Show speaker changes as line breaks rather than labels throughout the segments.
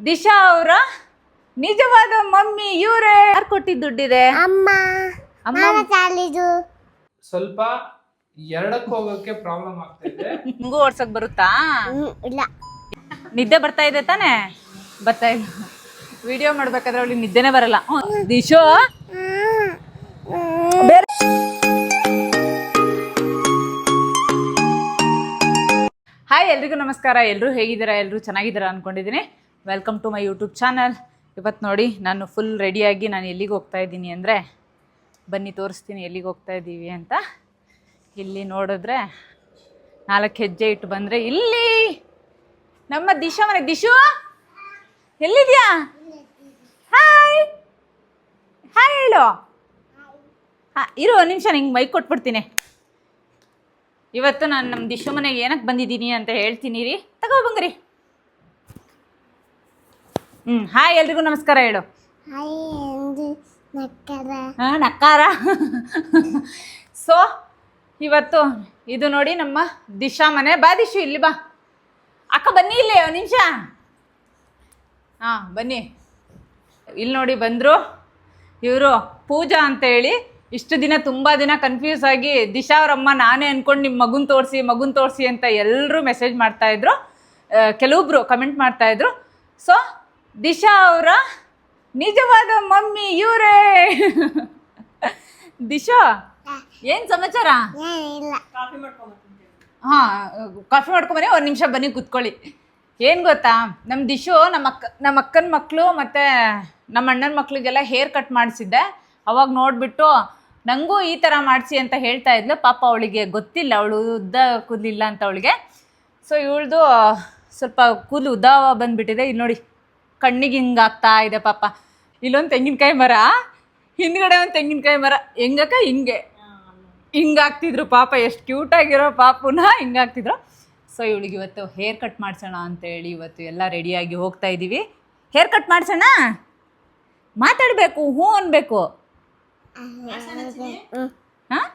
ದಿಶಾ ಅವರ ನಿಜವಾದ ಮಮ್ಮಿ ಇವರೇ. ಯಾರು ಕೊಟ್ಟಿದ್ದು ದುಡ್ಡಿದೆ?
ಅಮ್ಮ.
ಅಮ್ಮ
ಸ್ವಲ್ಪ ಎರಡಕ್ಕೆ ಹೋಗೋಕೆ ಪ್ರಾಬ್ಲಮ್ ಆಗ್ತಾ ಇದೆ.
ನಿಂಗೂ ಓಡ್ಸಕ್ ಬರುತ್ತಾ?
ಇಲ್ಲ.
ನಿದ್ದೆ ಬರ್ತಾ ಇದೆ ತಾನೇ? ಬರ್ತಾ ಇಲ್ಲ. ವಿಡಿಯೋ ಮಾಡ್ಬೇಕಾದ್ರೆ ಅವಳಿಗೆ ನಿದ್ದೆನೆ ಬರಲ್ಲ. ದಿಶು ಹಾಯ್, ಎಲ್ರಿಗೂ ನಮಸ್ಕಾರ. ಎಲ್ಲರೂ ಹೇಗಿದ್ದೀರಾ? ಎಲ್ಲರೂ ಚೆನ್ನಾಗಿದ್ದೀರಾ ಅಂದ್ಕೊಂಡಿದ್ದೀನಿ. Welcome to my YouTube channel. ಇವತ್ತು ನೋಡಿ, ನಾನು ಫುಲ್ ರೆಡಿಯಾಗಿ ನಾನು ಎಲ್ಲಿಗೆ ಹೋಗ್ತಾ ಇದ್ದೀನಿ ಅಂದರೆ, ಬನ್ನಿ ತೋರಿಸ್ತೀನಿ ಎಲ್ಲಿಗೆ ಹೋಗ್ತಾ ಇದ್ದೀವಿ ಅಂತ. ಇಲ್ಲಿ ನೋಡಿದ್ರೆ 4 ಹೆಜ್ಜೆ ಇಟ್ಟು ಬಂದರೆ ಇಲ್ಲಿ ನಮ್ಮ ದಿಶಾ ಮನೆ. ದಿಶು ಎಲ್ಲಿದ್ಯಾ? ಹಾಯ್ ಹಾಯ್ ಹೇಳು. ಹಾಂ ಇರು ಒಂದು ನಿಮಿಷ, ನಿಂಗೆ ಮೈಕ್ ಕೊಟ್ಬಿಡ್ತೀನಿ. ಇವತ್ತು ನಾನು ನಮ್ಮ ದಿಶು ಮನೆಗೆ ಏನಕ್ಕೆ ಬಂದಿದ್ದೀನಿ ಅಂತ ಹೇಳ್ತೀನಿ ರೀ. ತಗೋ ಬಂಗ್ರಿ. ಹಾಯ್, ಎಲ್ರಿಗೂ ನಮಸ್ಕಾರ ಹೇಳು. ಹಾಂ, ನಕ್ಕಾರ. ಸೊ ಇವತ್ತು ಇದು ನೋಡಿ ನಮ್ಮ ದಿಶಾ ಮನೆ. ಬಾ ದಿಶು, ಇಲ್ಲಿ ಬಾ. ಅಕ್ಕ ಬನ್ನಿ ಇಲ್ಲಿ ಒಂದು ನಿಮಿಷ. ಹಾಂ ಬನ್ನಿ. ಇಲ್ಲಿ ನೋಡಿ ಬಂದರು ಇವರು, ಪೂಜಾ ಅಂತ ಹೇಳಿ. ಇಷ್ಟು ದಿನ ತುಂಬ ದಿನ ಕನ್ಫ್ಯೂಸ್ ಆಗಿ ದಿಶಾ ಅವರಮ್ಮ ನಾನೇ ಅಂದ್ಕೊಂಡು ನಿಮ್ಮ ಮಗುನ ತೋರಿಸಿ ಅಂತ ಎಲ್ಲರೂ ಮೆಸೇಜ್ ಮಾಡ್ತಾಯಿದ್ರು, ಕೆಲವೊಬ್ಬರು ಕಮೆಂಟ್ ಮಾಡ್ತಾಯಿದ್ರು. ಸೊ ದಿಶಾ ಅವರ ನಿಜವಾದ ಮಮ್ಮಿ ಇವರೇ. ದಿಶಾ, ಏನು ಸಮಾಚಾರ? ಹಾಂ, ಕಾಫಿ ಮಾಡ್ಕೊಂಬನ್ನಿ. ಒಂದು ನಿಮಿಷ ಬನ್ನಿ ಕೂತ್ಕೊಳ್ಳಿ. ಏನು ಗೊತ್ತಾ, ನಮ್ಮ ದಿಶು ನಮ್ಮ ಅಕ್ಕನ ಮಕ್ಕಳು ಮತ್ತು ನಮ್ಮ ಅಣ್ಣನ ಮಕ್ಕಳಿಗೆಲ್ಲ ಹೇರ್ ಕಟ್ ಮಾಡಿಸಿದ್ದೆ. ಅವಾಗ ನೋಡಿಬಿಟ್ಟು ನನಗೂ ಈ ಥರ ಮಾಡಿಸಿ ಅಂತ ಹೇಳ್ತಾ ಇದ್ಲು. ಪಾಪ ಅವಳಿಗೆ ಗೊತ್ತಿಲ್ಲ, ಅವಳು ಉದ್ದ ಕೂದಲಿಲ್ಲ ಅಂತ ಅವಳಿಗೆ. ಸೊ ಇವಳ್ದು ಸ್ವಲ್ಪ ಕೂದಲು ಉದ್ದ ಬಂದುಬಿಟ್ಟಿದೆ. ಇಲ್ಲಿ ನೋಡಿ, ಕಣ್ಣಿಗೆ ಹಿಂಗೆ ಆಗ್ತಾ ಇದೆ ಪಾಪ. ಇಲ್ಲೊಂದು ತೆಂಗಿನಕಾಯಿ ಮರ, ಹಿಂದ್ಗಡೆ ಒಂದು ತೆಂಗಿನಕಾಯಿ ಮರ. ಹೆಂಗಕ್ಕ ಹಿಂಗಾಗ್ತಿದ್ರು ಪಾಪ. ಎಷ್ಟು ಕ್ಯೂಟಾಗಿರೋ ಪಾಪುನ ಹಿಂಗಾಗ್ತಿದ್ರು. ಸೊ ಇವಳಿಗೆ ಇವತ್ತು ಹೇರ್ ಕಟ್ ಮಾಡಿಸೋಣ ಅಂತೇಳಿ ಇವತ್ತು ಎಲ್ಲ ರೆಡಿಯಾಗಿ ಹೋಗ್ತಾ ಇದ್ದೀವಿ. ಹೇರ್ ಕಟ್ ಮಾಡಿಸೋಣ, ಮಾತಾಡಬೇಕು, ಹ್ಞೂ ಅನ್ಬೇಕು. ಹಾಂ,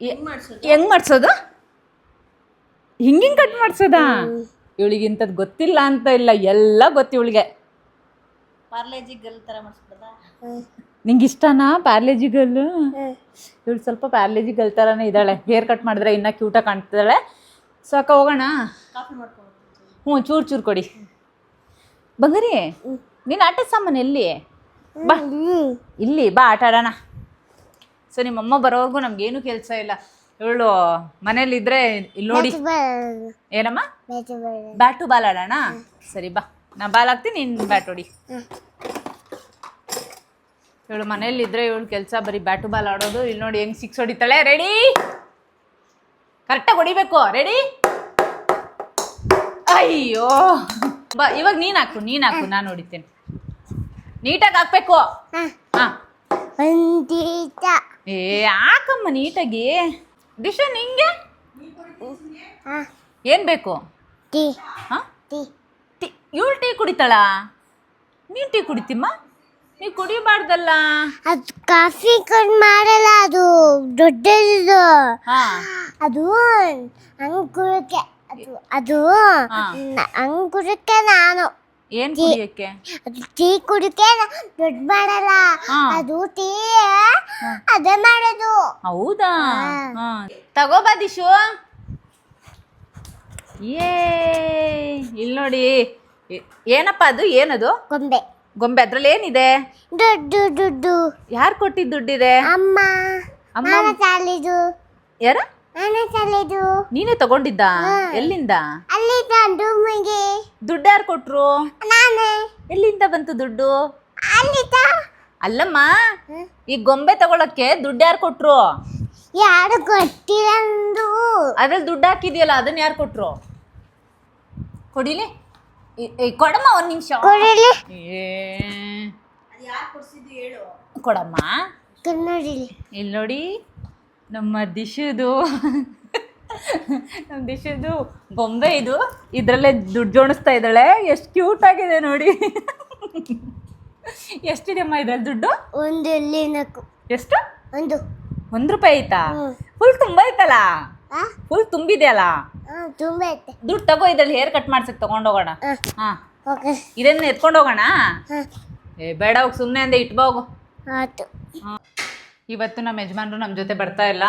ಹೆಂಗೆ ಮಾಡಿಸೋದು? ಹಿಂಗೆ ಕಟ್ ಮಾಡಿಸೋದಾ? ಇವಳಿಗೆ ಇಂಥದ್ದು ಗೊತ್ತಿಲ್ಲ ಅಂತ ಇಲ್ಲ, ಎಲ್ಲ ಗೊತ್ತು ಇವಳಿಗೆ.
ಪಾರ್ಲೇಜಿ ಗರ್ಲ್ ಥರ ಮಾಡಿಸ್ಬಿಡೋದಾ?
ನಿಂಗೆ ಇಷ್ಟನಾ ಪಾರ್ಲೇಜಿ ಗರ್ಲು? ಇವಳು ಸ್ವಲ್ಪ ಪಾರ್ಲೇಜಿ ಗರ್ಲ್ ಥರನೇ ಇದ್ದಾಳೆ. ಹೇರ್ ಕಟ್ ಮಾಡಿದ್ರೆ ಇನ್ನೂ ಕ್ಯೂಟಾಗಿ ಕಾಣ್ತಿದ್ದಾಳೆ. ಸೊ ಅಕ್ಕ ಹೋಗೋಣ? ಹ್ಞೂ, ಚೂರು ಕೊಡಿ. ಬಂಗಾರಿ, ನೀನು ಆಟದ ಸಾಮಾನು ಎಲ್ಲಿ? ಬಾ ಇಲ್ಲಿ ಬಾ, ಆಟ ಆಡೋಣ. ಸೊ ನಿಮ್ಮಮ್ಮ ಬರೋವರೆಗೂ ನಮಗೇನು ಕೆಲಸ ಇಲ್ಲ. ಇವಳು ಮನೇಲಿದ್ದರೆ ಇಲ್ಲಿ ನೋಡಿ. ಏನಮ್ಮ? ಬ್ಯಾಟು ಬಾಲ್ ಆಡೋಣ? ಸರಿ ಬಾ, ನಾ ಬಾಲ್ ಹಾಕ್ತೀನಿ, ನೀನು ಬ್ಯಾಟ್ ಹೊಡಿ. ಇವಳು ಮನೇಲಿದ್ದರೆ ಇವಳು ಕೆಲಸ ಬರೀ ಬ್ಯಾಟು ಬಾಲ್ ಆಡೋದು. ಇಲ್ಲಿ ನೋಡಿ ಹೆಂಗೆ 6 ಹೊಡಿತಾಳೆ. ರೆಡಿ? ಕರೆಕ್ಟಾಗಿ ಹೊಡಿಬೇಕು. ರೆಡಿ? ಅಯ್ಯೋ ಬಾ, ಇವಾಗ ನೀನು ಹಾಕು, ನಾನು ಹೊಡಿತೇನೆ. ನೀಟಾಗಿ ಹಾಕ್ಬೇಕು. ಹಾಂ, ಹಾಕಮ್ಮ ನೀಟಾಗಿ. ದಿಶಾ ನಿಂಗೆ ಏನು ಬೇಕು? ಹಾಂ, ಟೀ. ಇವಳು ಟೀ ಕುಡಿತಾಳ? ನೀನು ಟೀ ಕುಡಿತೀಮ್ಮ? ನೀವು ಕುಡಿಬಾರ್ದಲ್ಲ.
ಅದು ಕಾಫಿ ಕಟ್ ಮಾಡಲ್ಲ, ಅದು ದೊಡ್ಡದು. ಅದು ಅಂಕುರಕ್ಕೆ, ಅದು ಅಂಕುರಕ್ಕೆ. ನಾನು
ಏನು ಕುಡಿಯೋಕ್ಕೆ?
ಅದು ಟೀ ಕುಡಿಕೆ ದೊಡ್ಡ ಮಾಡಲ್ಲ, ಅದು ಟೀ ಅದೇ ಮಾಡೋದು.
ಹೌದಾ? ಹಾಂ, ತಗೋಬಾ ದಿಶು. ಇಲ್ಲಿ ನೋಡಿ, ಏನಪ್ಪ ಅದು? ಏನದು? ಗೊಂಬೆ. ಅದ್ರಲ್ಲಿ ಏನಿದೆ?
ದುಡ್ಡು.
ಯಾರು ಕೊಟ್ಟಿದ್ದು ದುಡ್ಡಿದೆ?
ಅಮ್ಮ.
ಯಾರ? ನೀನೇ ತಗೊಂಡಿದ್ದ? ಎಲ್ಲಿಂದ? ದುಡ್ಡು ಯಾರು ಕೊಟ್ರು? ಎಲ್ಲಿಂದ ಬಂತು ದುಡ್ಡು? ಅಲ್ಲಮ್ಮ, ಈ ಗೊಂಬೆ ತಗೊಳಕ್ಕೆ ದುಡ್ಡು ಯಾರು ಕೊಟ್ರು?
ಯಾರು ಗೊತ್ತಿಲ್ಲ.
ಅದ್ರಲ್ಲಿ ದುಡ್ಡು ಹಾಕಿದ್ಯಲ್ಲ, ಅದನ್ನ ಯಾರು ಕೊಟ್ರು? ಕೊಡಿಲಿ, ಕೊಡಮ್ಮ ಒಂದು ನಿಮಿಷ. ಕೊಡಮ್ಮ. ಇಲ್ಲಿ ನೋಡಿ, ನಮ್ಮ ದಿಶುದು ಗೊಂಬೆ ಇದು. ಇದರಲ್ಲೇ ದುಡ್ಡು ಜೋಡಿಸ್ತಾ ಇದ್ದಾಳೆ. ಎಷ್ಟು ಕ್ಯೂಟ್ ಆಗಿದೆ ನೋಡಿ. ಎಷ್ಟಿದೆ ಅಮ್ಮ ಇದ್ರಲ್ಲಿ ದುಡ್ಡು? ಎಷ್ಟು? 1 ರೂಪಾಯಿ ಐತಾ? ಫುಲ್ ತುಂಬ ಐತಲ್ಲ? ಫುಲ್ ತುಂಬಿದೆ ಅಲ್ಲ?
ತುಂಬ ಐತೆ.
ದುಡ್ಡು ತಗೋ, ಇದ್ರಲ್ಲಿ ಹೇರ್ ಕಟ್ ಮಾಡ್ಸಕ್ ತಗೊಂಡೋಗೋಣ. ಹಾಂ
ಓಕೆ
ಇದನ್ನ ಎತ್ಕೊಂಡು ಹೋಗೋಣ.
ಹಾಂ
ಏ ಬೇಡ, ಹೋಗಿ ಸುಮ್ಮನೆ ಅಂದೆ ಇಟ್ಬಾ ಹೋಗು.
ಆಯ್ತು.
ಇವತ್ತು ನಮ್ಮ ಯಜಮಾನ್ರು ನಮ್ಮ ಜೊತೆ ಬರ್ತಾ ಇಲ್ಲ.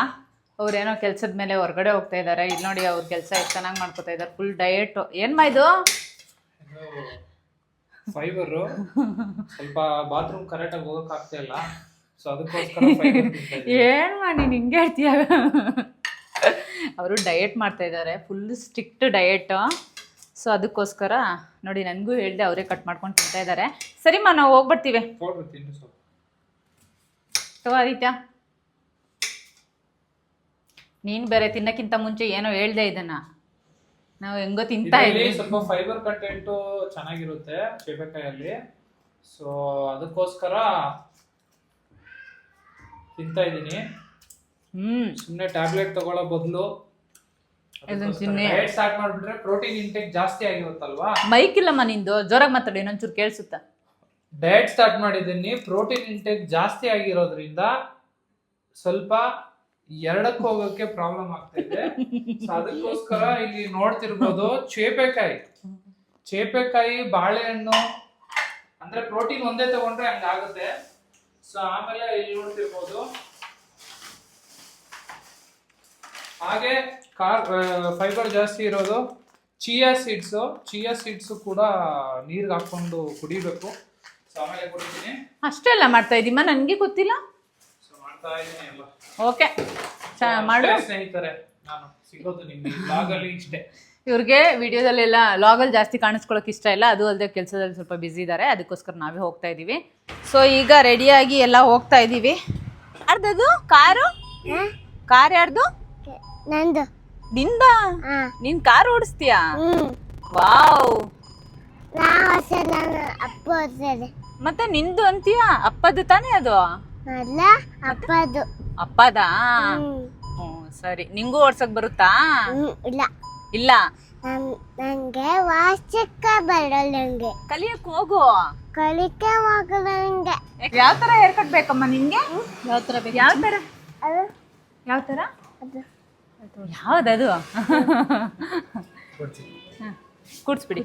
ಅವ್ರೇನೋ ಕೆಲ್ಸದ ಮೇಲೆ ಹೊರಗಡೆ ಹೋಗ್ತಾ ಇದ್ದಾರೆ. ಇಲ್ಲಿ ನೋಡಿ ಅವ್ರ ಕೆಲಸ ಎಷ್ಟು ಚೆನ್ನಾಗಿ ಮಾಡ್ಕೋತಾ ಇದ್ದಾರೆ. Full diet. ಏನ್ಮಾ ಇದು?
ಫೈಬರು ಸ್ವಲ್ಪ ಬಾತ್ರೂಮ್ ಕರೆಕ್ಟಾಗಿ ಹೋಗಕ್ ಆಗ್ತಾ ಇಲ್ಲ, ಸೊ ಅದಕ್ಕೋಸ್ಕರ ಫೈಬರ್ ತಿಂತಾ ಇದ್ದೀನಿ.
ಏನ್ಮಾ ನೀನು ಹಿಂಗೆ ಹೇಳ್ತೀಯ? ಅವರು ಡಯಟ್ ಮಾಡ್ತಾ ಇದ್ದಾರೆ, ಫುಲ್ ಸ್ಟ್ರಿಕ್ಟ್ ಡಯಟ್. ಸೊ ಅದಕ್ಕೋಸ್ಕರ ನೋಡಿ ನನಗೂ ಹೇಳಿದೆ, ಅವರೇ ಕಟ್ ಮಾಡ್ಕೊಂಡು ತಿಂತಾ ಇದ್ದಾರೆ. ಸರಿಮ್ಮ, ನಾವು ಹೋಗ್ಬರ್ತೀವಿ.
ಪೌಡ್ರ್ ತಿನ್ನು ಸ್ವಲ್ಪ.
ತಗೋ ಆದಿತ್ಯ, ನೀನು ಬೇರೆ ತಿನ್ನಕ್ಕಿಂತ ಮುಂಚೆ ಏನೋ ಹೇಳ್ದೆ ಇದನ್ನ. ನಾವು ಹೆಂಗೋ ತಿಂತಾ
ಇದರಲ್ಲಿ
ಇದ್ವಿ.
ಸ್ವಲ್ಪ ಫೈಬರ್ ಕಂಟೆಂಟು ಚೆನ್ನಾಗಿರುತ್ತೆ ಚೇಪೆಕಾಯಲ್ಲಿ, ಸೊ ಅದಕ್ಕೋಸ್ಕರ ತಿಂತಾ ಇದ್ದೀನಿ. ಸುಮ್ಮನೆ ಟ್ಯಾಬ್ಲೆಟ್ ತಗೊಳ್ಳೋ ಬದಲು ಡಯಟ್ ಸ್ಟಾರ್ಟ್ ಮಾಡ್ಬಿಟ್ರೆ ಪ್ರೋಟೀನ್ ಇಂಟೇಕ್ ಜಾಸ್ತಿ ಆಗಿರುತ್ತಲ್ವಾ.
ಮೈಕ್ ಇಲ್ಲಮ್ಮ ನಿಂದು, ಜೋರಾಗಿ ಮಾತಾಡಿ, ಇನ್ನೊಂಚೂರು ಕೇಳಿಸುತ್ತ.
ಡಯಟ್ ಸ್ಟಾರ್ಟ್ ಮಾಡಿದ್ದೀನಿ, ಪ್ರೋಟೀನ್ ಇಂಟೇಕ್ ಜಾಸ್ತಿ ಆಗಿರೋದ್ರಿಂದ ಸ್ವಲ್ಪ ಎರಡಕ್ಕೆ ಹೋಗೋಕೆ ಪ್ರಾಬ್ಲಮ್ ಆಗ್ತಾ ಇದೆ. ಸೊ ಅದಕ್ಕೋಸ್ಕರ ಇಲ್ಲಿ ನೋಡ್ತಿರ್ಬೋದು ಚೇಪೆಕಾಯಿ, ಬಾಳೆಹಣ್ಣು, ಅಂದ್ರೆ ಪ್ರೋಟೀನ್ ಒಂದೇ ತಗೊಂಡ್ರೆ ಹಂಗಾಗುತ್ತೆ. ಸೊ ಆಮೇಲೆ ಇಲ್ಲಿ ನೋಡ್ತಿರ್ಬೋದು ಹಾಗೆ ಫೈಬರ್ ಜಾಸ್ತಿ ಇರೋದು ಚಿಯಾ ಸೀಡ್ಸ್ ಕೂಡ ನೀರ್ಗೆ ಹಾಕೊಂಡು ಕುಡಿಬೇಕು. ಸೊ ಆಮೇಲೆ ಕುಡಿತೀನಿ.
ಅಷ್ಟೆಲ್ಲ ಮಾಡ್ತಾ ಇದ್ದೀಮ್ಮ, ನನಗೆ ಗೊತ್ತಿಲ್ಲ.
ಸೊ ಮಾಡ್ತಾ ಇದ್ದೀನಿ ಎಲ್ಲ.
ಓಕೆ, ಮಾಡು.
ಸ್ನೇಹಿತರೆ, ನಾನು ಸಿಗೋದು ನಿಮ್ಗೆ ಬ್ಲಾಗಲ್ಲಿ ಇಷ್ಟೇ.
ಇವ್ರಿಗೆ ವಿಡಿಯೋದಲ್ಲೆಲ್ಲ ಲಾಗಲ್ಲಿ ಜಾಸ್ತಿ ಕಾಣಿಸ್ಕೊಳ್ಳೋಕೆ ಇಷ್ಟ ಇಲ್ಲ. ಅದು ಅಲ್ಲದೆ ಕೆಲಸದಲ್ಲಿ ಸ್ವಲ್ಪ ಬ್ಯುಸಿ ಇದ್ದಾರೆ, ಅದಕ್ಕೋಸ್ಕರ ನಾವೇ ಹೋಗ್ತಾ ಇದ್ದೀವಿ. ಸೊ ಈಗ ರೆಡಿಯಾಗಿ ಎಲ್ಲ ಹೋಗ್ತಾ ಇದ್ದೀವಿ. ಯಾರ್ದದು ಕಾರು? ಕಾರ್ ಯಾರ್ದು?
ನಂದು.
ನಿಂದ?
ಹಾಂ.
ನೀನ್ ಕಾರ್ ಓಡಿಸ್ತೀಯಾ?
ಹ್ಞೂ.
ವಾವ್.
ನಾನು ಅಪ್ಪ ಓದ್ತಾರೆ.
ಮತ್ತೆ ನಿಂದು ಅಂತೀಯಾ? ಅಪ್ಪದು ತಾನೇ ಅದು?
ಅಲ್ಲ, ಅಪ್ಪದು.
ಅಪ್ಪದಾ?
ಹ್ಞೂ.
ಸರಿ. ನಿಂಗೂ ಓಡ್ಸಕ್ ಬರುತ್ತಾ?
ಇಲ್ಲ.
ಇಲ್ಲ.
ನಂಗೆ ವಾಚಿಕ್ಕ ಬರಲ್ಲ. ನಂಗೆ
ಕಲಿಯಕ್ ಹೋಗು.
ಕಲಿಕೆ ಹೋಗಲ್ಲ ನಂಗೆ.
ಯಾವ ತರ ಹೇರ್ ಕಟ್ ಬೇಕಮ್ಮ ನಿಂಗೆ? ಯಾವ ತರ ಬೇಕು? ಯಾವ ತರ?
ಅದು
ಯಾವ ತರ?
ಅದು
ಯಾವ್ದದು? ಕೂಡ್ಸ್ಬಿಡಿ.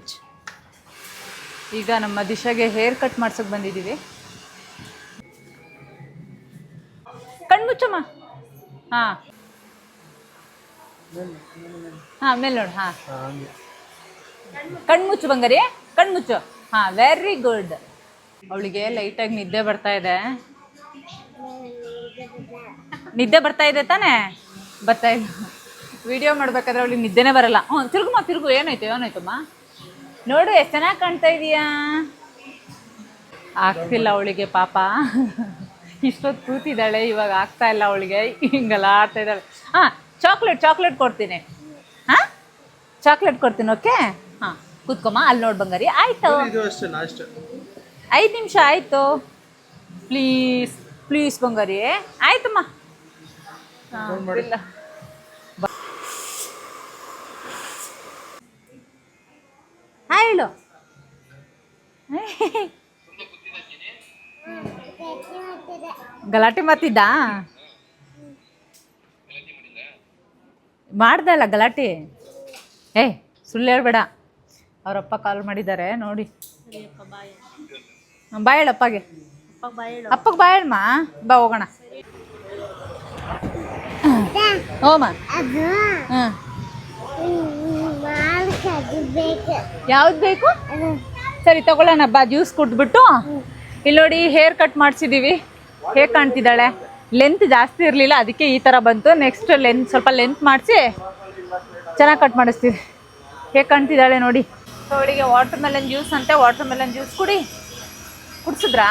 ಈಗ ನಮ್ಮ ದಿಶಾಗೆ ಹೇರ್ ಕಟ್ ಮಾಡ್ಸಕ್ ಬಂದಿದ್ದೀವಿ. ಕಣ್ಮುಚ್ಚಮ್ಮ. ಹಾ ಹಾ, ಮೇಲೆ ನೋಡು. ಹಾ, ಕಣ್ಮುಚ್ಚು ಬಂಗಾರಿ, ಕಣ್ಮುಚ್ಚು. ಹಾ, ವೆರಿ ಗುಡ್. ಅವಳಿಗೆ ಲೈಟಾಗಿ ನಿದ್ದೆ ಬರ್ತಾ ಇದೆ. ನಿದ್ದೆ ಬರ್ತಾ ಇದೆ ತಾನೇ? ಬರ್ತಾ ಇಲ್ಲ. ವಿಡಿಯೋ ಮಾಡ್ಬೇಕಾದ್ರೆ ಅವಳಿಗೆ ನಿದ್ದೆನೇ ಬರಲ್ಲ. ತಿರುಗುಮ್ಮ, ತಿರುಗು. ಏನಾಯ್ತಮ್ಮ? ನೋಡು ಎಷ್ಟು ಚೆನ್ನಾಗಿ ಕಾಣ್ತಾ ಇದೀಯಾ. ಆಗ್ತಿಲ್ಲ ಅವಳಿಗೆ ಪಾಪ. ಇಷ್ಟೊತ್ತು ಕೂತಿದ್ದಾಳೆ, ಇವಾಗ ಆಗ್ತಾ ಇಲ್ಲ ಅವಳಿಗೆ. ಹಿಂಗೆಲ್ಲ ಆಡ್ತಾ ಇದ್ದಾಳೆ. ಹಾಂ, ಚಾಕ್ಲೇಟ್ ಕೊಡ್ತೀನಿ. ಹಾಂ, ಚಾಕ್ಲೇಟ್ ಕೊಡ್ತೀನಿ. ಓಕೆ, ಹಾಂ, ಕೂತ್ಕೊಮ್ಮ. ಅಲ್ಲಿ ನೋಡಿ ಬಂಗಾರಿ. ಆಯ್ತು, 5 ನಿಮಿಷ ಆಯಿತು. ಪ್ಲೀಸ್ ಬಂಗಾರಿ. ಆಯ್ತಮ್ಮ. ಇಲ್ಲ, ಹೇಳು. ಗಲಾಟೆ ಮಾತಿದ್ದ? ಮಾಡ್ದಲ್ಲ ಗಲಾಟೆ. ಸುಳ್ಳು ಹೇಳ್ಬೇಡ. ಅವರಪ್ಪ ಕಾಲ್ ಮಾಡಿದ್ದಾರೆ ನೋಡಿ. ಬಾಯ್ ಹೇಳಪ್ಪಗೆ. ಅಪ್ಪಗೆ ಬಾಯ್ ಹೇಳಮ್ಮ. ಬಾ ಹೋಗೋಣ. ಓಮ. ಹಾಂ, ಯಾವ್ದು ಬೇಕು? ಸರಿ ತಗೊಳ್ಳೋಣ ಬಾ. ಜ್ಯೂಸ್ ಕುಡ್ದ್ಬಿಟ್ಟು ಇಲ್ಲಿ ನೋಡಿ ಹೇರ್ ಕಟ್ ಮಾಡಿಸಿದ್ದೀವಿ. ಹೇಗೆ ಕಾಣ್ತಿದ್ದಾಳೆ? ಲೆಂತ್ ಜಾಸ್ತಿ ಇರಲಿಲ್ಲ, ಅದಕ್ಕೆ ಈ ಥರ ಬಂತು. ನೆಕ್ಸ್ಟ್ ಸ್ವಲ್ಪ ಲೆಂತ್ ಮಾಡಿಸಿ ಚೆನ್ನಾಗಿ ಕಟ್ ಮಾಡಿಸ್ತೀವಿ. ಹೇಗೆ ಕಾಣ್ತಿದ್ದಾಳೆ ನೋಡಿ. ಅವಳಿಗೆ ವಾಟರ್ ಮೆಲನ್ ಜ್ಯೂಸ್ ಅಂತೆ. ವಾಟರ್ ಮೆಲನ್ ಜ್ಯೂಸ್ ಕುಡಿಸಿದ್ರಾ?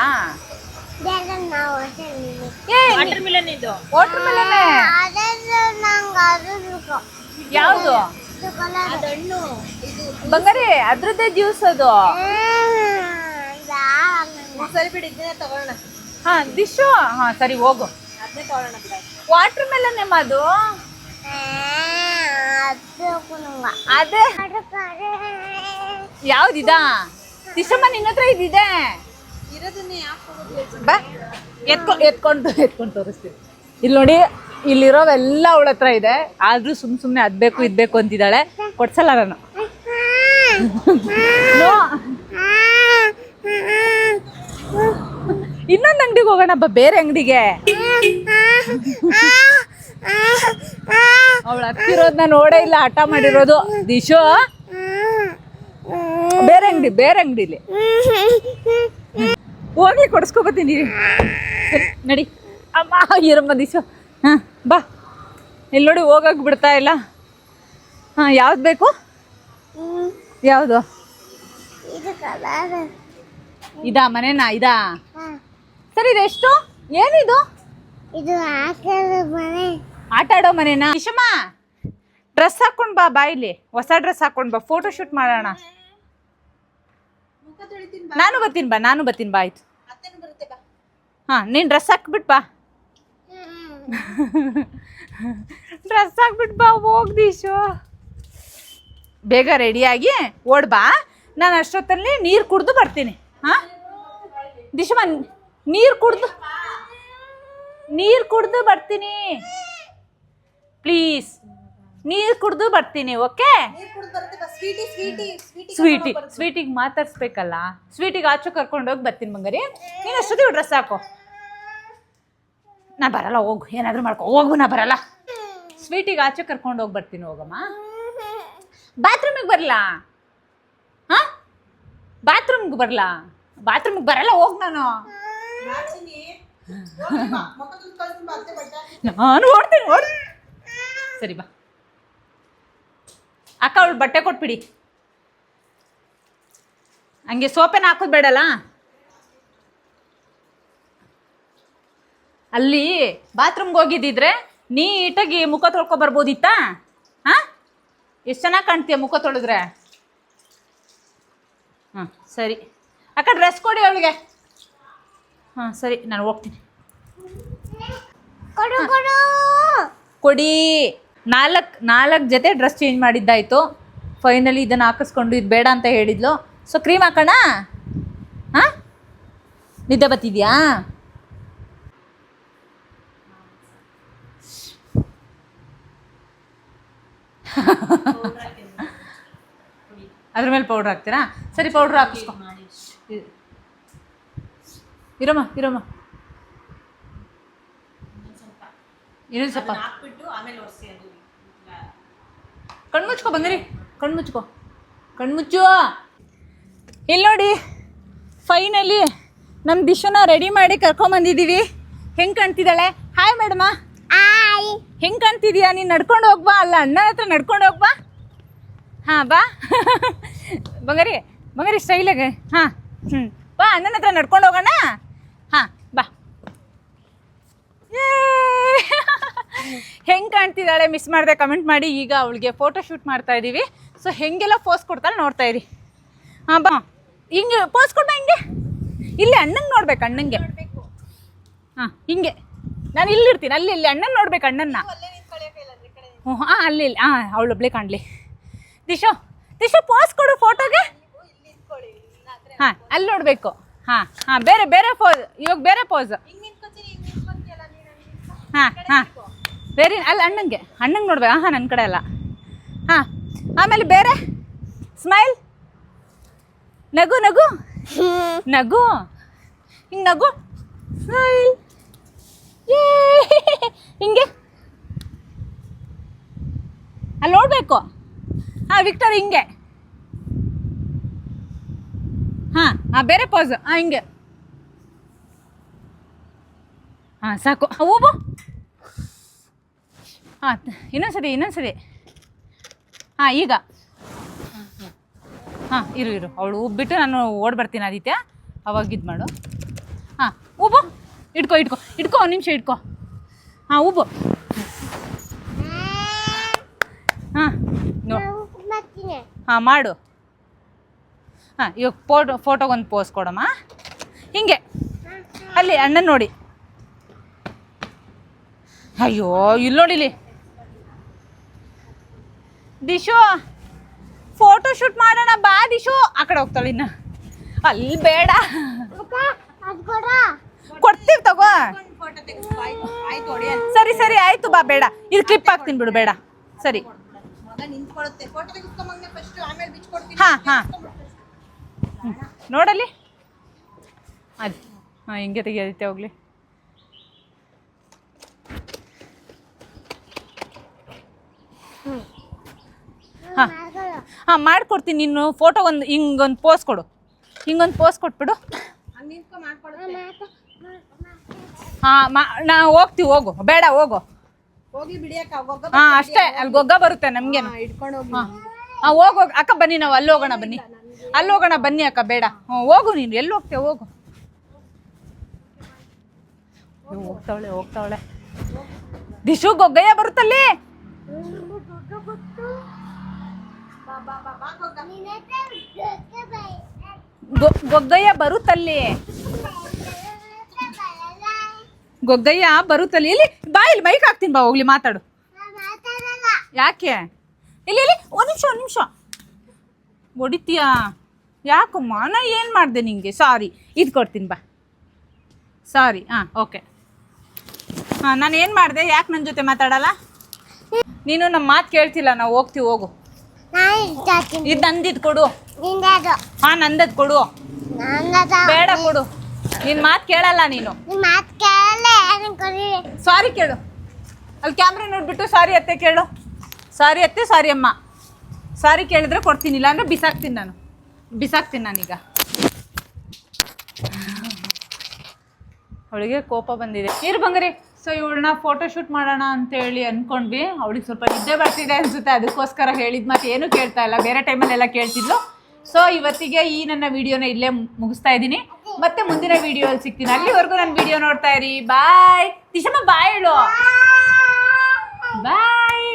ವಾಟರ್ ಮೆಲನ್ ಯಾವುದು ಬಂಗಾರಿ? ಅದ್ರದ್ದೇ ಜ್ಯೂಸ್ ಅದು. ಸರಿ ಬಿಡಿ, ಇದನ್ನೇ ತಗೊಳ್ಳೋಣ. ಹಾ, ದಿಶು. ಹಾ ಸರಿ, ಹೋಗು. ಅದನ್ನೇ ತಗೊಳ್ಳೋಣ. ವಾಟರ್ ಮೆಲನ್ ಅದು. ಅದೇ ಯಾವ್ದಿದಾ? ದಿಶಮ್ಮ ನಿನ್ನ ಹತ್ರ ಇದಿದೆ. ಬಾ, ಎತ್ಕೊಂಡು ತೋರಿಸ್ತೀನಿ. ಇಲ್ಲಿ ನೋಡಿ, ಇಲ್ಲಿರೋವೆಲ್ಲ ಅವಳ ಹತ್ರ ಇದೆ. ಆದ್ರೂ ಸುಮ್ಮನೆ ಅದ್ ಬೇಕು ಇದ್ ಬೇಕು ಅಂತಿದ್ದಾಳೆ. ಕೊಡ್ಸಲ್ಲ ನಾನು. ಇನ್ನೊಂದು ಅಂಗಡಿಗೆ ಹೋಗೋಣ ಬಾ, ಬೇರೆ ಅಂಗಡಿಗೆ. ಅವಳು ಹತ್ತಿರೋದನ್ನ ನೋಡೇ ಇಲ್ಲ, ಹಠ ಮಾಡಿರೋದು. ದಿಶು ಬೇರೆ ಅಂಗಡಿಲಿ ಹೋಗಿ ಕೊಡಿಸ್ಕೊಬತ್ತೀನಿ ನಡಿ. ಅಮ್ಮ ಇರಮ್ಮ ದಿಶು. ಹಾಂ ಬಾ. ಇಲ್ಲಿ ನೋಡಿ ಹೋಗಕ್ಕೆ ಬಿಡ್ತಾ ಇಲ್ಲ. ಹಾಂ ಯಾವ್ದು ಬೇಕು? ಯಾವುದು? ಇದಾ ಮನೆನಾ? ಇದಾ ಸರಿ. ಇದೆಷ್ಟು? ಏನಿದು?
ಇದು
ಆಟ ಆಡೋ ಮನೆನಾ? ದಿಶಮ್ಮ ಡ್ರೆಸ್ ಹಾಕೊಂಡು ಬಾ, ಇಲ್ಲಿ ಹೊಸ ಡ್ರೆಸ್ ಹಾಕೊಂಡು ಬಾ, ಫೋಟೋ ಶೂಟ್ ಮಾಡೋಣ. ನಾನು ಬರ್ತೀನಿ ಬಾ. ಆಯ್ತು. ಹಾಂ ನೀನು ಡ್ರೆಸ್ ಹಾಕ್ಬಿಟ್ಟು ಬಾ. ಡ್ರೆಸ್ ಹಾಕ್ಬಿಟ್ಟು ಬಾ, ಹೋಗ್ದೀಶು. ಬೇಗ ರೆಡಿಯಾಗಿ ಓಡ್ಬಾ. ನಾನು ಅಷ್ಟೊತ್ತಲ್ಲಿ ನೀರು ಕುಡ್ದು ಬರ್ತೀನಿ. ಹಾಂ ದಿಶಮ್ಮ ನೀರು ಕುಡ್ದು ಬರ್ತೀನಿ ಪ್ಲೀಸ್. ನೀರು ಕುಡ್ದು ಬರ್ತೀನಿ. ಓಕೆ? ಸ್ವೀಟಿಗೆ ಮಾತಾಡ್ಸ್ಬೇಕಲ್ಲ. ಸ್ವೀಟಿಗೆ ಆಚೆ ಕರ್ಕೊಂಡೋಗಿ ಬರ್ತೀನಿ ಮಂಗರಿ. ನೀನು ಅಷ್ಟೊತ್ತಿಗೆ ಡ್ರೆಸ್ ಹಾಕೋ. ನಾ ಬರಲ್ಲ, ಹೋಗು. ಏನಾದರೂ ಮಾಡ್ಕೊ, ಹೋಗು. ನಾ ಬರಲ್ಲ. ಸ್ವೀಟಿಗೆ ಆಚೆ ಕರ್ಕೊಂಡು ಹೋಗಿ ಬರ್ತೀನಿ. ಹೋಗಮ್ಮ. ಬಾತ್ರೂಮಿಗೆ ಬರಲಾ? ಹಾಂ ಬಾತ್ರೂಮ್ಗೆ ಬರಲ್ಲ. ಹೋಗಿ ನಾನು ಓಡ್ತೀನಿ. ಸರಿ ಬಾ ಅಕ್ಕ. ಅವಳು ಬಟ್ಟೆ ಕೊಟ್ಬಿಡಿ. ಹಂಗೆ ಸೋಪೇನ ಹಾಕೋದು ಬೇಡಲ್ಲ. ಅಲ್ಲಿ ಬಾತ್ರೂಮ್ಗೆ ಹೋಗಿದ್ದಿದ್ರೆ ನೀಟಾಗಿ ಮುಖ ತೊಳ್ಕೊ ಬರ್ಬೋದಿತ್ತಾ? ಹಾಂ ಎಷ್ಟು ಚೆನ್ನಾಗಿ ಕಾಣ್ತೀಯ ಮುಖ ತೊಳೆದ್ರೆ. ಹಾಂ ಸರಿ ಅಕ್ಕ, ಡ್ರೆಸ್ ಕೊಡಿ ಅವಳಿಗೆ. ಹಾಂ ಸರಿ, ನಾನು ಹೋಗ್ತೀನಿ. ಕೊಡಿ. ನಾಲ್ಕು ಜೊತೆ ಡ್ರೆಸ್ ಚೇಂಜ್ ಮಾಡಿದ್ದಾಯಿತು. ಫೈನಲಿ ಇದನ್ನು ಹಾಕಿಸ್ಕೊಂಡು ಇದು ಬೇಡ ಅಂತ ಹೇಳಿದ್ಲು. ಸೊ ಕ್ರೀಮ್ ಹಾಕೋಣ. ಹಾಂ ನಿದ್ದೆ ಬತ್ತಿದ್ಯಾ? ಅದ್ರ ಮೇಲೆ ಪೌಡ್ರ್ ಹಾಕ್ತೀರಾ? ಸರಿ ಪೌಡ್ರ್ ಹಾಕಿಸ್ಕೊ. ಇರಮ್ಮ ಇನ್ನೊಂದು ಸ್ವಲ್ಪ ಕಣ್ಮುಚ್ಕೊ ಬಂದ್ರಿ. ಕಣ್ಮುಚ್ಚು. ಇಲ್ಲಿ ನೋಡಿ, ಫೈನಲಿ ನಮ್ಮ ದಿಶುನ ರೆಡಿ ಮಾಡಿ ಕರ್ಕೊಂಬಂದಿದ್ದೀವಿ. ಹೆಂಗೆ ಕಾಣ್ತಿದ್ದಾಳೆ? Hi madam. ಹೆಂಗೆ ಕಾಣ್ತಿದ್ಯಾ? ನೀನು ನಡ್ಕೊಂಡು ಹೋಗ್ಬಾ. ಅಲ್ಲ ಅಣ್ಣನ ಹತ್ರ ನಡ್ಕೊಂಡು ಹೋಗ್ಬಾ. ಹಾಂ ಬಾ ಬಂಗಾರಿ ಸ್ಟೈಲಾಗೆ. ಹಾಂ ಬಾ, ಅಣ್ಣನ ಹತ್ರ ನಡ್ಕೊಂಡು ಹೋಗೋಣ. ಹಾಂ ಬಾ. ಹೆಂಗೆ ಕಾಣ್ತಿದ್ದಾಳೆ? ಮಿಸ್ ಮಾಡಿದೆ ಕಮೆಂಟ್ ಮಾಡಿ. ಈಗ ಅವಳಿಗೆ ಫೋಟೋ ಶೂಟ್ ಮಾಡ್ತಾ ಇದ್ದೀವಿ. ಸೊ ಹೆಂಗೆಲ್ಲ ಪೋಸ್ ಕೊಡ್ತಾಳೆ ನೋಡ್ತಾ ಇರಿ. ಹಾಂ ಬಾ, ಹಿಂಗೆ ಪೋಸ್ ಕೊಡ್ಬಾ. ಹಿಂಗೆ ಇಲ್ಲಿ ಅಣ್ಣಂಗೆ ನೋಡ್ಬೇಕು. ಅಣ್ಣಂಗೆ ಹಾಂ ಹಿಂಗೆ. ನಾನು ಇಲ್ಲಿರ್ತೀನಿ. ಅಲ್ಲಿ ಅಣ್ಣನ ನೋಡ್ಬೇಕು. ಅಣ್ಣನ್ನ ಹ್ಞೂ. ಹಾಂ ಅಲ್ಲಿ ಹಾಂ ಅವಳೊಬ್ಳೆ ಕಾಣಲಿ. ದಿಶು ಪೋಸ್ ಕೊಡು ಫೋಟೋಗೆ. ಹಾಂ ಅಲ್ಲಿ ನೋಡಬೇಕು. ಹಾಂ ಬೇರೆ ಪೋಸ್. ಇವಾಗ ಬೇರೆ ಪೋಸ್. ಹಾಂ ಬೇರೆ ಅಲ್ಲಿ ಅಣ್ಣಂಗೆ ನೋಡ್ಬೇಕು. ಹಾಂ ನನ್ನ ಕಡೆ ಅಲ್ಲ. ಹಾಂ ಆಮೇಲೆ ಬೇರೆ ಸ್ಮೈಲ್. ನಗು ಹಿಂಗೆ ನಗು. ಸ್ಮೈಲ್. ಹಿಂಗೆ ಅಲ್ಲಿ ನೋಡಬೇಕು. ಹಾಂ ವಿಕ್ಟರ್ ಹಿಂಗೆ. ಹಾಂ ಬೇರೆ ಪಾಸ್. ಹಾಂ ಹಿಂಗೆ. ಹಾಂ ಸಾಕು. ಹೂವು. ಹಾಂ ಇನ್ನೊಂದ್ಸರಿ. ಹಾಂ ಈಗ. ಹಾಂ ಇರು ಅವಳು ಉಬ್ಬಿಟ್ಟು ನಾನು ಓಡಿ ಬರ್ತೀನಿ ಆದಿತ್ಯ. ಅವಾಗ ಇದು ಮಾಡು. ಹಾಂ ಉಬ್ಬು. ಇಟ್ಕೋ ಒಂದು ನಿಮಿಷ ಇಟ್ಕೋ. ಹಾಂ ಉಬ್ಬು. ಹಾಂ ಹಾಂ ಮಾಡು. ಹಾಂ ಇವಾಗ ಫೋಟೋಗೊಂದು ಪೋಸ್ ಕೊಡಮ್ಮ. ಹಿಂಗೆ ಅಲ್ಲಿ ಅಣ್ಣನ ನೋಡಿ. ಅಯ್ಯೋ ಇಲ್ಲಿ ನೋಡಿಲಿ. ದಿಶು ಫೋಟೋ ಶೂಟ್ ಮಾಡೋಣ ಬಾ. ದಿಶು ಆ ಕಡೆ ಹೋಗ್ತಾಳೆ. ಇನ್ನು ಅಲ್ಲಿ ಬೇಡ. ಕೊಡ್ತೀವಿ ತಗೋ. ಸರಿ ಆಯ್ತು ಬಾ. ಬೇಡ ಇದು ಕ್ಲಿಪ್ ಹಾಕ್ತೀನಿ ಬಿಡು. ಬೇಡ ಸರಿ. ಹಾಂ ನೋಡಲ್ಲಿ ಅದು ಹಿಂಗೆ ತೆಗಿಯೋದೈತೆ ಹೋಗ್ಲಿ. ಹಾಂ ಮಾಡ್ಕೊಡ್ತೀನಿ. ನೀನು ಫೋಟೋ ಒಂದು ಹಿಂಗೊಂದು ಪೋಸ್ ಕೊಡು, ಹಿಂಗೊಂದು ಪೋಸ್ ಕೊಟ್ಬಿಡು. ಹಾಂ ನಾ ಹೋಗ್ತೀವಿ, ಹೋಗು. ಬೇಡ ಹೋಗು, ಹಾಂ ಅಷ್ಟೇ. ಅಲ್ಲಿ ಗೊಗ್ಗ ಬರುತ್ತೆ ನಮ್ಗೇನು. ಹಾಂ ಹೋಗು ಅಕ್ಕ, ಬನ್ನಿ ನಾವು ಅಲ್ಲಿ ಹೋಗೋಣ, ಬನ್ನಿ ಅಲ್ಲಿ ಹೋಗೋಣ ಬನ್ನಿ ಅಕ್ಕ. ಬೇಡ, ಹ್ಞೂ ಹೋಗು, ನೀನು ಎಲ್ಲಿ ಹೋಗ್ತೇವೆ ಹೋಗು. ಹೋಗ್ತಾವಳೆ ದಿಶು, ಗೊಗ್ಗಯ್ಯ ಬರುತ್ತಲ್ಲಿ. ಗೊಗ್ಗಯ್ಯ ಬರುತ್ತಲ್ಲಿ, ಗೊಗ್ಗಯ್ಯ ಬರುತ್ತಲ್ಲಿ. ಇಲ್ಲಿ ಬಾ, ಇಲ್ಲಿ ಮೈಕ್ ಹಾಕ್ತೀನಿ ಬಾ, ಹೋಗ್ಲಿ ಮಾತಾಡು. ಯಾಕೆ? ಇಲ್ಲಿ ಒಂದು ನಿಮಿಷ ಹೊಡಿತೀಯಾ? ಯಾಕಮ್ಮ? ನಾ ಏನು ಮಾಡಿದೆ ನಿಂಗೆ? ಸಾರಿ, ಇದು ಕೊಡ್ತೀನಿ ಬಾ. ಸಾರಿ. ಹಾಂ ಓಕೆ. ಹಾಂ ನಾನು ಏನು ಮಾಡಿದೆ? ಯಾಕೆ ನನ್ನ ಜೊತೆ ಮಾತಾಡಲ್ಲ ನೀನು? ನಮ್ಮ ಮಾತು ಕೇಳ್ತಿಲ್ಲ. ನಾವು ಹೋಗ್ತೀವಿ, ಹೋಗು. ಇದು ನಂದಿದ್ದು ಕೊಡು. ಹಾಂ ನಂದದ್ದು ಕೊಡು. ಬೇಡ ಕೊಡು, ನಿನ್ನ ಮಾತು ಕೇಳಲ್ಲ ನೀನು. ಸಾರಿ ಕೇಳು, ಅಲ್ಲಿ ಕ್ಯಾಮ್ರಾ ನೋಡ್ಬಿಟ್ಟು ಸಾರಿ ಅತ್ತೆ ಕೇಳು. ಸಾರಿ ಅತ್ತೆ, ಸಾರಿ ಅಮ್ಮ. ಸಾರಿ ಕೇಳಿದ್ರೆ ಕೊಡ್ತೀನಿ, ಇಲ್ಲ ಅಂದರೆ ಬಿಸಾಕ್ತೀನಿ ನಾನೀಗ. ಅವಳಿಗೆ ಕೋಪ ಬಂದಿದೆ. ನೀರು ಬಂಗರಿ. ಸೊ ಇವಳನ್ನ ಫೋಟೋಶೂಟ್ ಮಾಡೋಣ ಅಂತೇಳಿ ಅಂದ್ಕೊಂಡ್ವಿ. ಅವಳಿಗೆ ಸ್ವಲ್ಪ ನಿದ್ದೆ ಬರ್ತಿದೆ ಅನಿಸುತ್ತೆ, ಅದಕ್ಕೋಸ್ಕರ ಹೇಳಿದ ಮಾತು ಏನೂ ಕೇಳ್ತಾ ಇಲ್ಲ. ಬೇರೆ ಟೈಮಲ್ಲೆಲ್ಲ ಕೇಳ್ತಿದ್ಲು. ಸೊ ಇವತ್ತಿಗೆ ಈ ನನ್ನ ವಿಡಿಯೋನ ಇಲ್ಲೇ ಮುಗಿಸ್ತಾ ಇದ್ದೀನಿ. ಮತ್ತೆ ಮುಂದಿನ ವಿಡಿಯೋಲ್ಲಿ ಸಿಗ್ತೀನಿ. ಅಲ್ಲಿವರೆಗೂ ನನ್ನ ವಿಡಿಯೋ ನೋಡ್ತಾ ಇರಿ. ಬಾಯ್. ದಿಶಮ್ಮ ಬಾಯ್ ಹೇಳು. ಬಾಯ್.